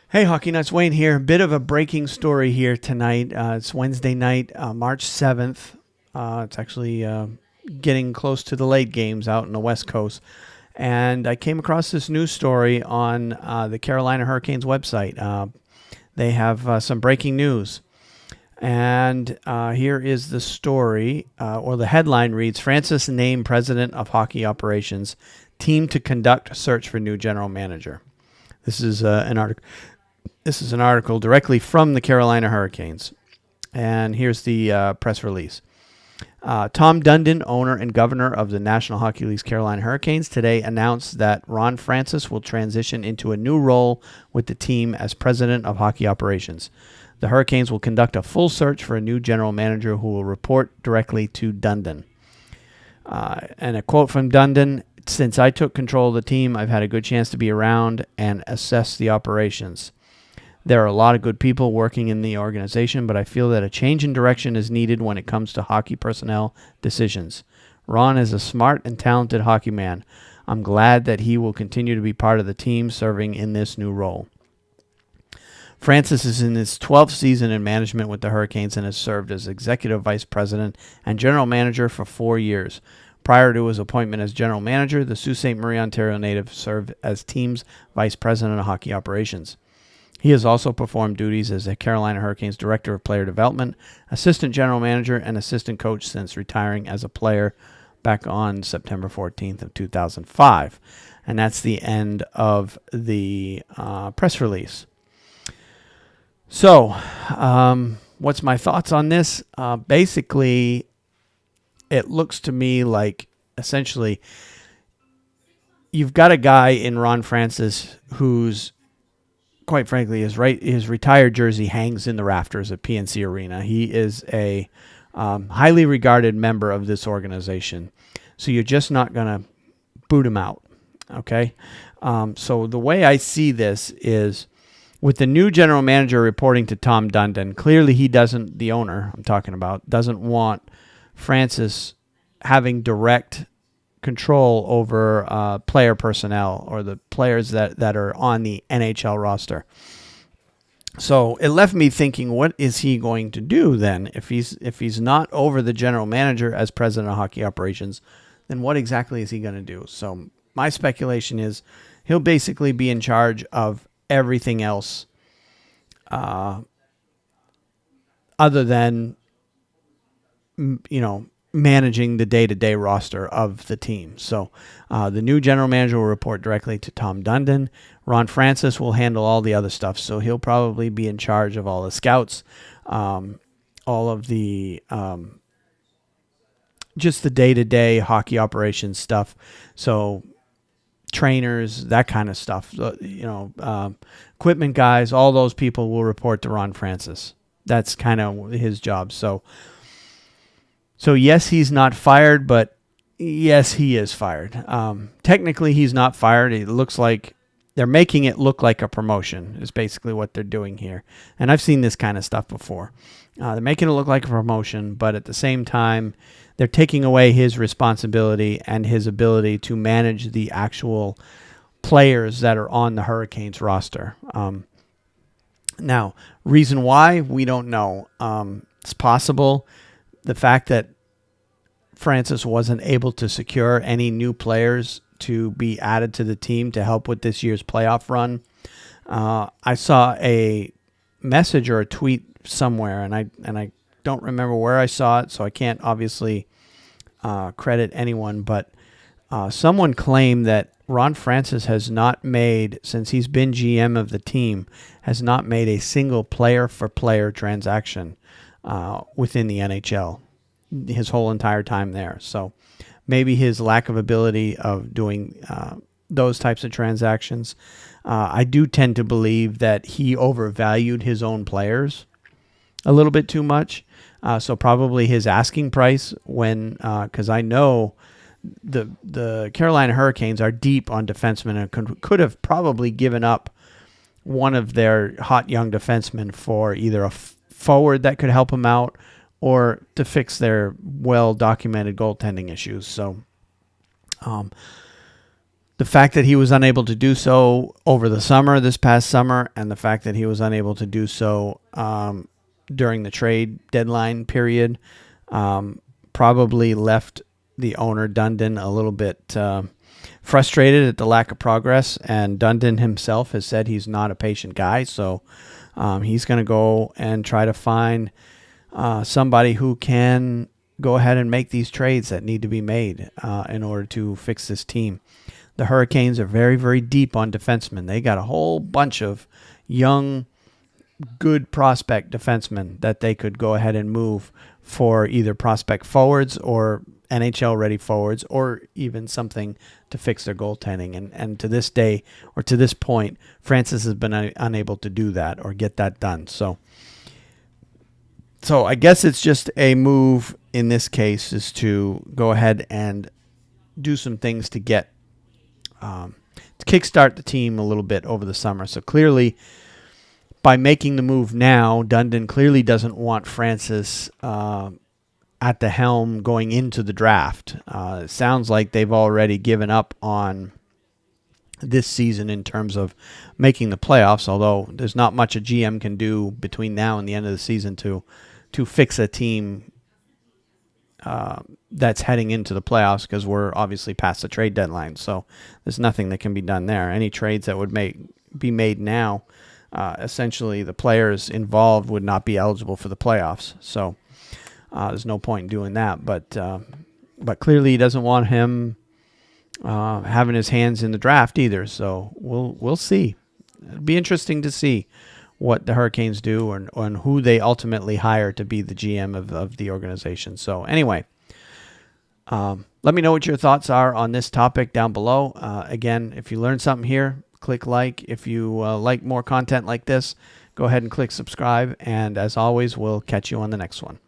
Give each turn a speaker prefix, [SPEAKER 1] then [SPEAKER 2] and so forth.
[SPEAKER 1] Hey, Hockey Nuts, Wayne here. Bit of a breaking story here tonight. It's Wednesday night, March 7th. It's actually getting close to the late games out in the West Coast. And I came across this news story on the Carolina Hurricanes website. They have some breaking news. And here is the story, or the headline reads, Francis named President of Hockey Operations, team to conduct search for new general manager. This is an article. This is an article directly from the Carolina Hurricanes. And here's the press release. Tom Dundon, owner and governor of the National Hockey League's Carolina Hurricanes, today announced that Ron Francis will transition into a new role with the team as president of hockey operations. The Hurricanes will conduct a full search for a new general manager who will report directly to Dundon. And a quote from Dundon, since I took control of the team, I've had a good chance to be around and assess the operations. There are a lot of good people working in the organization, but I feel that a change in direction is needed when it comes to hockey personnel decisions. Ron is a smart and talented hockey man. I'm glad that he will continue to be part of the team serving in this new role. Francis is in his 12th season in management with the Hurricanes and has served as executive vice president and general manager for 4 years. Prior to his appointment as general manager, the Sault Ste. Marie, Ontario native served as team's vice president of hockey operations. He has also performed duties as the Carolina Hurricanes Director of Player Development, Assistant General Manager, and Assistant Coach since retiring as a player back on September 14th of 2005. And that's the end of the press release. So, what's my thoughts on this? Basically, it looks to me like essentially you've got a guy in Ron Francis who's, quite frankly, his retired jersey hangs in the rafters at PNC Arena. He is a highly regarded member of this organization. So you're just not going to boot him out, okay? So the way I see this is with the new general manager reporting to Tom Dundon, clearly he doesn't, the owner I'm talking about, doesn't want Francis having direct control over player personnel or the players that are on the NHL roster. So it left me thinking, what is he going to do then? If he's not over the general manager as president of hockey operations, then what exactly is he going to do? So my speculation is he'll basically be in charge of everything else other than, managing the day-to-day roster of the team. So the new general manager will report directly to Tom Dundon. Ron Francis will handle all the other stuff. So he'll probably be in charge of all the scouts, all of the just the day-to-day hockey operations stuff. So trainers, that kind of stuff. Equipment guys, all those people will report to Ron Francis. That's kind of his job. So yes, he's not fired, but yes, he is fired. Technically, he's not fired. It looks like they're making it look like a promotion is basically what they're doing here. And I've seen this kind of stuff before. They're making it look like a promotion, but at the same time, they're taking away his responsibility and his ability to manage the actual players that are on the Hurricanes roster. Now, reason why, we don't know. It's possible the fact that Francis wasn't able to secure any new players to be added to the team to help with this year's playoff run. I saw a message or a tweet somewhere, and I don't remember where I saw it, so I can't obviously credit anyone, but someone claimed that Ron Francis has not made, since he's been GM of the team, has not made a single player-for-player transaction within the NHL his whole entire time there. So maybe his lack of ability of doing those types of transactions. I do tend to believe that he overvalued his own players a little bit too much. So probably his asking price because I know the Carolina Hurricanes are deep on defensemen and could have probably given up one of their hot young defensemen for either a forward that could help him out or to fix their well-documented goaltending issues. So the fact that he was unable to do so over the summer, this past summer, and the fact that he was unable to do so during the trade deadline period probably left the owner, Dundon, a little bit frustrated at the lack of progress. And Dundon himself has said he's not a patient guy, so he's going to go and try to find somebody who can go ahead and make these trades that need to be made in order to fix this team. The Hurricanes are very, very deep on defensemen. They got a whole bunch of young, good prospect defensemen that they could go ahead and move for either prospect forwards or NHL-ready forwards, or even something to fix their goaltending. And to this day, or to this point, Francis has been unable to do that or get that done. So I guess it's just a move in this case is to go ahead and do some things to get to kickstart the team a little bit over the summer. So clearly, by making the move now, Dundon clearly doesn't want Francis at the helm going into the draft. It sounds like they've already given up on this season in terms of making the playoffs, although there's not much a GM can do between now and the end of the season to fix a team that's heading into the playoffs, because we're obviously past the trade deadline. So there's nothing that can be done there. Any trades that would be made now, essentially the players involved would not be eligible for the playoffs. So there's no point in doing that. But clearly he doesn't want him having his hands in the draft either. So we'll see. It'll be interesting to see what the Hurricanes do and who they ultimately hire to be the GM of the organization. So anyway, let me know what your thoughts are on this topic down below. Again, if you learned something here, click like. If you like more content like this, go ahead and click subscribe. And as always, we'll catch you on the next one.